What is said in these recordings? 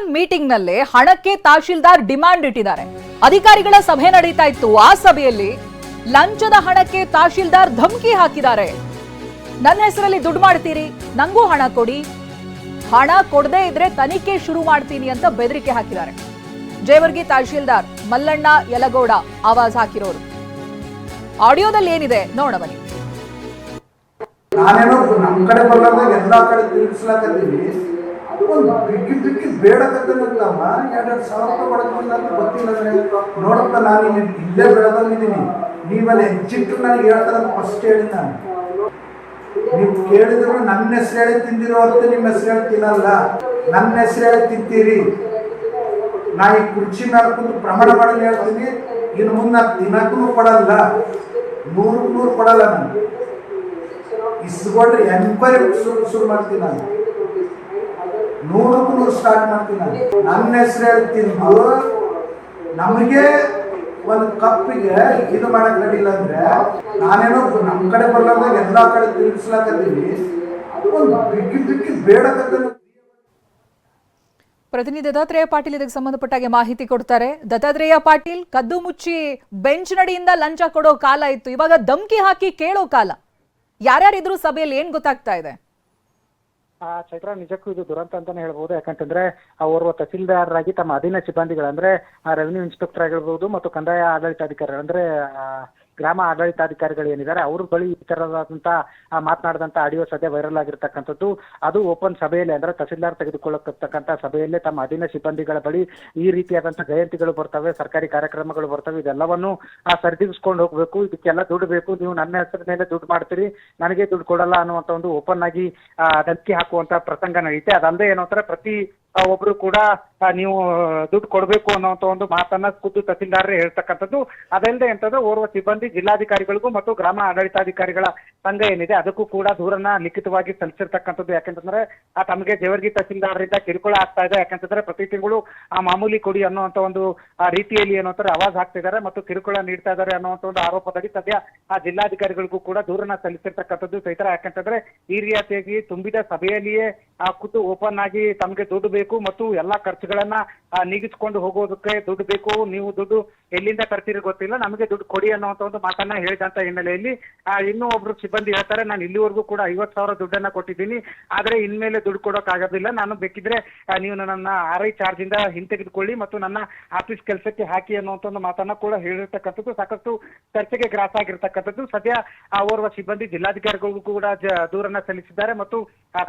Open meeting ನಲ್ಲಿ ಹಣಕ್ಕೆ tahsildar demand ಇಟ್ಟಿದ್ದಾರೆ. ಅಧಿಕಾರಿಗಳ ಸಭೆ ನಡೀತಾ ಇತ್ತು. ಆ ಸಭೆಯಲ್ಲಿ ಲಂಚದ ಹಣಕ್ಕೆ ತಹಶೀಲ್ದಾರ್ ಧಮಕಿ ಹಾಕಿದ್ದಾರೆ. ನನ್ನ ಹೆಸರಲ್ಲಿ ದುಡ್ಡು ಮಾಡ್ತೀರಿ, ನಂಗೂ ಹಣ ಕೊಡಿ, ಹಣ ಕೊಡದೇ ಇದ್ರೆ ತನಿಖೆ ಶುರು ಮಾಡ್ತೀನಿ ಅಂತ ಬೆದರಿಕೆ ಹಾಕಿದ್ದಾರೆ. ಜೇವರ್ಗಿ ತಹಶೀಲ್ದಾರ್ ಮಲ್ಲಣ್ಣ ಯಲಗೌಡ ಆವಾಜ್ ಹಾಕಿರೋರು. ಆಡಿಯೋದಲ್ಲಿ ಏನಿದೆ ನೋಡ ಬನ್ನಿ. ನಾನೇನೋ ನಮ್ಮ ಕಡೆ ಬರ್ಲಾರ್ದಾಗ ಎಲ್ಲಾ ಕಡೆ ತಿಳಿಸ್ಲಾಕತ್ತೀವಿ. ಒಂದು ಬಿಕ್ಕಿ ಬೇಡಕತ್ತಮ್ಮ 2,000 ರೂಪಾಯಿ ಕೊಡಕ್ಕಿಲ್ಲ ಅಂತ ಗೊತ್ತಿಲ್ಲ ಅಂದ್ರೆ ನೋಡಪ್ಪ, ನಾನು ಇಲ್ಲೇ ಬೆಳೆದಿದ್ದೀನಿ, ನೀವಲ್ಲಿ ಹೆಚ್ಚಿಟ್ಟು ನನಗೆ ಹೇಳ್ತಾರಂತ ಫಸ್ಟ್ ಹೇಳಿ. ನಾನು ನೀವು ಕೇಳಿದ್ರು ನನ್ನ ಹೆಸರು ಹೇಳಿ ತಿಂದಿರೋ ಹೊರತು ನಿಮ್ಮ ಹೆಸರು ಹೇಳಿ ತಿನ್ನಲ್ಲ. ನನ್ನ ಹೆಸರು ಹೇಳಿ ತಿಂತೀರಿ. ನಾ ಈ ಕುರ್ಚಿ ಮೇಲೆ ಕುಂತು ಪ್ರಮಾಣ ಮಾಡಲು ಹೇಳ್ತೀನಿ, ಇನ್ನು ಮುಂದೆ ನಾನು ತಿನ್ನಕ್ಕೂ ಕೊಡಲ್ಲ, 100 ಕೊಡಲ್ಲ. ನಾನು ಇಸ್ಕೊಂಡ್ರೆ ಎಂಕ್ವೈರಿ ಶುರು ಮಾಡ್ತೀನಿ. ನಾನು 100 ಸ್ಟಾರ್ಟ್ ಮಾಡ್ತೀನಿ. ನನ್ನ ಹೆಸರು ಹೇಳಿ ತಿಂದು ನಮಗೆ ಒಂದು ಕಪ್ಪಿಗೆ ಇದು ಮಾಡಕ್ ನಡಿಲ್ಲ ಅಂದ್ರೆ ನಾನೇನೋ ನಮ್ಮ ಕಡೆ ಬರ್ಲಾರ್ದಾಗ ಎಲ್ಲಾ ಕಡೆ ತಿಳಿಸ್ಲಾಕತ್ತೀವಿ. ಒಂದು ಬಿಕ್ಕಿ ಬೇಡಕತ್ತ. ಪ್ರತಿನಿಧಿ ದತ್ತಾತ್ರೇಯ ಪಾಟೀಲ್ ಇದಕ್ಕೆ ಸಂಬಂಧಪಟ್ಟಾಗೆ ಮಾಹಿತಿ ಕೊಡ್ತಾರೆ. ದತ್ತಾತ್ರೇಯ ಪಾಟೀಲ್, ಕದ್ದು ಮುಚ್ಚಿ ಬೆಂಚ್ ನಡಿಯಿಂದ ಲಂಚ ಕೊಡೋ ಕಾಲ ಇತ್ತು, ಇವಾಗ ಧಮ್ಕಿ ಹಾಕಿ ಕೇಳೋ ಕಾಲ. ಯಾರ್ಯಾರಿದ್ರು ಸಭೆಯಲ್ಲಿ ಏನ್ ಗೊತ್ತಾಗ್ತಾ ಇದೆ? ಚೈತ್ರ, ನಿಜಕ್ಕೂ ಇದು ದುರಂತ ಅಂತಾನೆ ಹೇಳ್ಬಹುದು. ಯಾಕಂತಂದ್ರೆ ಓರ್ವ ತಹಸೀಲ್ದಾರರಾಗಿ ತಮ್ಮ ಅಧೀನ ಸಿಬ್ಬಂದಿಗಳು ಅಂದ್ರೆ ರೆವಿನ್ಯೂ ಇನ್ಸ್ಪೆಕ್ಟರ್ ಆಗಿರ್ಬೋದು ಮತ್ತು ಕಂದಾಯ ಆಡಳಿತಾಧಿಕಾರಿ ಅಂದ್ರೆ ಗ್ರಾಮ ಆಡಳಿತಾಧಿಕಾರಿಗಳು ಏನಿದ್ದಾರೆ ಅವ್ರ ಬಳಿ ಈ ತರದಂತ ಮಾತನಾಡಿದಂತ ಆಡಿಯೋ ಸದ್ಯ ವೈರಲ್ ಆಗಿರ್ತಕ್ಕಂಥದ್ದು. ಅದು ಓಪನ್ ಸಭೆಯಲ್ಲಿ ಅಂದ್ರೆ ತಹಸೀಲ್ದಾರ್ ತೆಗೆದುಕೊಳ್ಳತಕ್ಕಂಥ ಸಭೆಯಲ್ಲೇ ತಮ್ಮ ಅಧೀನ ಸಿಬ್ಬಂದಿಗಳ ಬಳಿ ಈ ರೀತಿಯಾದಂತಹ ಜಯಂತಿಗಳು ಬರ್ತವೆ, ಸರ್ಕಾರಿ ಕಾರ್ಯಕ್ರಮಗಳು ಬರ್ತವೆ, ಇದೆಲ್ಲವನ್ನು ಸರಿದೂಗಿಸ್ಕೊಂಡು ಹೋಗ್ಬೇಕು, ಇದಕ್ಕೆಲ್ಲ ದುಡ್ಡು ಬೇಕು, ನೀವು ನನ್ನ ಹೆಸರ ಮೇಲೆ ದುಡ್ಡು ಮಾಡ್ತೀರಿ, ನನಗೆ ದುಡ್ಡು ಕೊಡಲ್ಲ ಅನ್ನುವಂತ ಒಂದು ಓಪನ್ ಆಗಿ ಧಮಕಿ ಹಾಕುವಂತ ಪ್ರಸಂಗ ನಡೆಯುತ್ತೆ. ಅದಲ್ಲದೆ ಏನೋ ಪ್ರತಿ ಒಬ್ರು ಕೂಡ ನೀವು ದುಡ್ಡು ಕೊಡಬೇಕು ಅನ್ನೋಂಥ ಒಂದು ಮಾತನ್ನ ಖುದ್ದು ತಹಸೀಲ್ದಾರರೇ ಹೇಳ್ತಕ್ಕಂಥದ್ದು. ಅದಲ್ಲದೆ ಅಂತಂದ್ರೆ ಓರ್ವ ಸಿಬ್ಬಂದಿ ಜಿಲ್ಲಾಧಿಕಾರಿಗಳಿಗೂ ಮತ್ತು ಗ್ರಾಮ ಆಡಳಿತಾಧಿಕಾರಿಗಳ ಸಂಘ ಏನಿದೆ ಅದಕ್ಕೂ ಕೂಡ ದೂರನ್ನ ಲಿಖಿತವಾಗಿ ಸಲ್ಲಿಸಿರ್ತಕ್ಕಂಥದ್ದು. ಯಾಕಂತಂದ್ರೆ ತಮಗೆ ಜೇವರ್ಗಿ ತಹಸೀಲ್ದಾರರಿಂದ ಕಿರುಕುಳ ಆಗ್ತಾ ಇದೆ. ಯಾಕಂತಂದ್ರೆ ಪ್ರತಿ ತಿಂಗಳು ಮಾಮೂಲಿ ಕೊಡಿ ಅನ್ನುವಂಥ ಒಂದು ರೀತಿಯಲ್ಲಿ ಏನೋ ಆವಾಜ್ ಹಾಕ್ತಿದ್ದಾರೆ ಮತ್ತು ಕಿರುಕುಳ ನೀಡ್ತಾ ಇದ್ದಾರೆ ಅನ್ನುವಂಥ ಒಂದು ಆರೋಪದಡಿ ಸದ್ಯ ಜಿಲ್ಲಾಧಿಕಾರಿಗಳಿಗೂ ಕೂಡ ದೂರನ್ನ ಸಲ್ಲಿಸಿರ್ತಕ್ಕಂಥದ್ದು. ಚೈತ್ರ, ಯಾಕಂತಂದ್ರೆ ಈ ರೀತಿಯಾಗಿ ತುಂಬಿದ ಸಭೆಯಲ್ಲಿಯೇ ಖುದ್ದು ಓಪನ್ ಆಗಿ ತಮಗೆ ದುಡ್ಡು ಬೇಕು ಮತ್ತು ಎಲ್ಲಾ ಖರ್ಚುಗಳನ್ನ ನೀಗಿಸ್ಕೊಂಡು ಹೋಗೋದಕ್ಕೆ ದುಡ್ಡು ಬೇಕು, ನೀವು ದುಡ್ಡು ಎಲ್ಲಿಂದ ತರ್ತೀರಿ ಗೊತ್ತಿಲ್ಲ, ನಮಗೆ ದುಡ್ಡು ಕೊಡಿ ಅನ್ನುವಂತ ಒಂದು ಮಾತನ್ನ ಹೇಳಿದಂತ ಹಿನ್ನೆಲೆಯಲ್ಲಿ ಇನ್ನೂ ಒಬ್ರು ಸಿಬ್ಬಂದಿ ಹೇಳ್ತಾರೆ, ನಾನು ಇಲ್ಲಿವರೆಗೂ ಕೂಡ 50,000 ದುಡ್ಡನ್ನ ಕೊಟ್ಟಿದ್ದೀನಿ, ಆದ್ರೆ ಇನ್ಮೇಲೆ ದುಡ್ಡು ಕೊಡೋಕ್ ಆಗೋದಿಲ್ಲ, ನಾನು ಬೇಕಿದ್ರೆ ನೀವು ನನ್ನ RI ಚಾರ್ಜ್ ಇಂದ ಹಿಂತೆಗೆದುಕೊಳ್ಳಿ ಮತ್ತು ನನ್ನ ಆಫೀಸ್ ಕೆಲಸಕ್ಕೆ ಹಾಕಿ ಅನ್ನುವಂತ ಒಂದು ಮಾತನ್ನ ಕೂಡ ಹೇಳಿರ್ತಕ್ಕಂಥದ್ದು ಸಾಕಷ್ಟು ಚರ್ಚೆಗೆ ಗ್ರಾಸ ಆಗಿರ್ತಕ್ಕಂಥದ್ದು. ಸದ್ಯ ಓರ್ವ ಸಿಬ್ಬಂದಿ ಜಿಲ್ಲಾಧಿಕಾರಿಗಳಿಗೂ ಕೂಡ ದೂರನ್ನ ಸಲ್ಲಿಸಿದ್ದಾರೆ ಮತ್ತು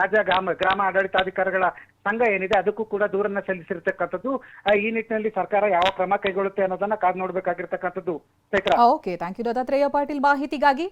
ರಾಜ್ಯ ಗ್ರಾಮ ಆಡಳಿತಾಧಿಕಾರಿಗಳ ಸಂಘ ಏನಿದೆ ಅದಕ್ಕೂ ಕೂಡ ದೂರನ್ನ ಸಲ್ಲಿಸಿರ್ತಕ್ಕಂಥದ್ದು. ಈ ನಿಟ್ಟಿನಲ್ಲಿ ಸರ್ಕಾರ ಯಾವ ಕ್ರಮ ಕೈಗೊಳ್ಳುತ್ತೆ ಅನ್ನೋದನ್ನ ಕಾದು ನೋಡ್ಬೇಕಾಗಿರ್ತಕ್ಕಂಥದ್ದು. Okay, thank you Dattatreya Patil ಮಾಹಿತಿಗಾಗಿ.